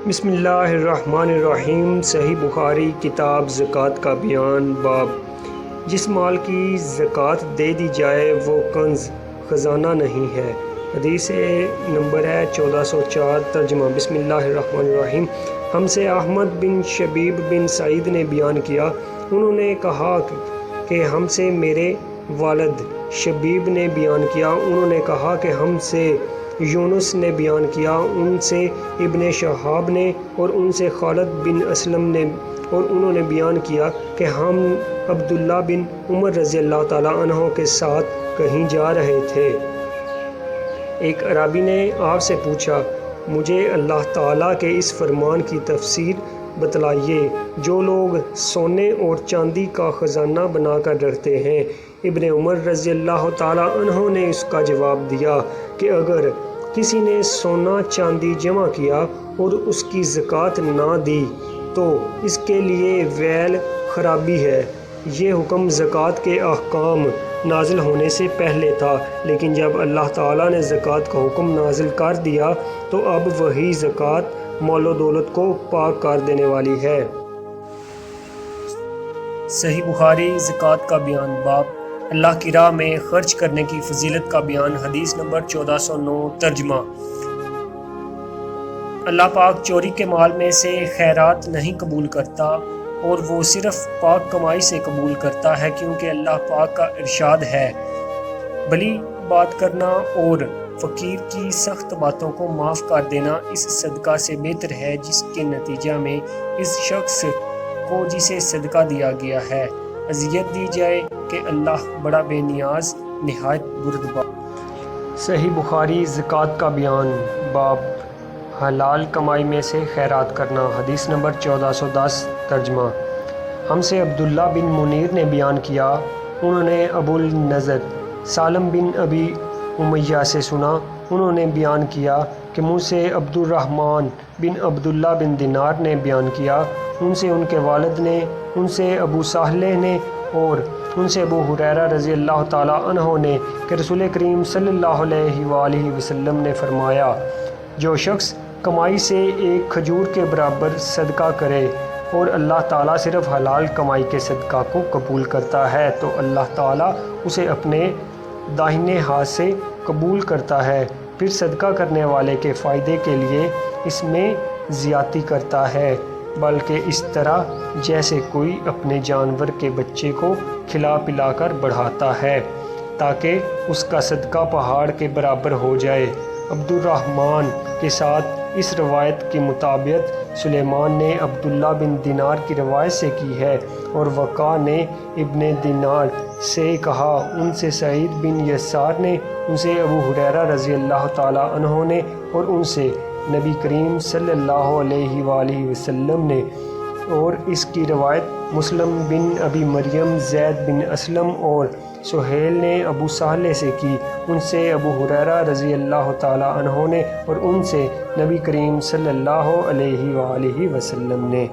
بسم اللہ الرحمن الرحیم۔ صحیح بخاری کتاب زکوٰۃ کا بیان۔ باب جس مال کی زکوٰۃ دے دی جائے وہ کنز خزانہ نہیں ہے۔ حدیث نمبر ہے 1404۔ ترجمہ بسم اللہ الرحمن الرحیم۔ ہم سے احمد بن شبیب بن سعید نے بیان کیا، انہوں نے کہا کہ ہم سے میرے والد شبیب نے بیان کیا، انہوں نے کہا کہ ہم سے یونس نے بیان کیا، ان سے ابن شہاب نے اور ان سے خالد بن اسلم نے، اور انہوں نے بیان کیا کہ ہم عبداللہ بن عمر رضی اللہ تعالیٰ عنہ کے ساتھ کہیں جا رہے تھے۔ ایک عرابی نے آپ سے پوچھا، مجھے اللہ تعالیٰ کے اس فرمان کی تفسیر بتلائیے جو لوگ سونے اور چاندی کا خزانہ بنا کر رکھتے ہیں۔ ابن عمر رضی اللہ تعالیٰ عنہ نے اس کا جواب دیا کہ اگر کسی نے سونا چاندی جمع کیا اور اس کی زکوٰۃ نہ دی تو اس کے لیے ویل خرابی ہے۔ یہ حکم زکوٰۃ کے احکام نازل ہونے سے پہلے تھا، لیکن جب اللہ تعالیٰ نے زکوٰۃ کا حکم نازل کر دیا تو اب وہی زکوٰۃ مال و دولت کو پاک کر دینے والی ہے۔ صحیح بخاری زکوٰۃ کا بیان۔ باب اللہ کی راہ میں خرچ کرنے کی فضیلت کا بیان۔ حدیث نمبر 1409۔ ترجمہ اللہ پاک چوری کے مال میں سے خیرات نہیں قبول کرتا، اور وہ صرف پاک کمائی سے قبول کرتا ہے، کیونکہ اللہ پاک کا ارشاد ہے، بھلی بات کرنا اور فقیر کی سخت باتوں کو معاف کر دینا اس صدقہ سے بہتر ہے جس کے نتیجہ میں اس شخص کو جسے صدقہ دیا گیا ہے اذیت دی جائے کہ اللہ بڑا بے نیاز نہایت بردبار۔ صحیح بخاری زکوٰۃ کا بیان۔ باب حلال کمائی میں سے خیرات کرنا۔ حدیث نمبر 1410۔ ترجمہ ہم سے عبداللہ بن منیر نے بیان کیا، انہوں نے ابو النضر سالم بن ابی امیہ سے سنا، انہوں نے بیان کیا کہ مجھ سے عبد الرحمن بن عبداللہ بن دینار نے بیان کیا، ان سے ان کے والد نے، ان سے ابو صالح نے اور ان سے ابو ہریرہ رضی اللہ تعالیٰ عنہ نے کہ رسول کریم صلی اللہ علیہ وآلہ وسلم نے فرمایا، جو شخص کمائی سے ایک کھجور کے برابر صدقہ کرے اور اللہ تعالیٰ صرف حلال کمائی کے صدقہ کو قبول کرتا ہے تو اللہ تعالیٰ اسے اپنے داہنے ہاتھ سے قبول کرتا ہے، پھر صدقہ کرنے والے کے فائدے کے لیے اس میں زیادتی کرتا ہے، بلکہ اس طرح جیسے کوئی اپنے جانور کے بچے کو کھلا پلا کر بڑھاتا ہے تاکہ اس کا صدقہ پہاڑ کے برابر ہو جائے۔ عبد الرحمن کے ساتھ اس روایت کے مطابق سلیمان نے عبداللہ بن دینار کی روایت سے کی ہے، اور وقع نے ابن دینار سے کہا، ان سے سعید بن یسار نے، ان سے ابو ہریرہ رضی اللہ تعالیٰ عنہ نے، اور ان سے نبی کریم صلی اللہ علیہ وآلہ وسلم نے، اور اس کی روایت مسلم بن ابی مریم، زید بن اسلم اور سہیل نے ابو صالح سے کی، ان سے ابو ہریرہ رضی اللہ تعالیٰ عنہ نے، اور ان سے نبی کریم صلی اللہ علیہ وآلہ وسلم نے۔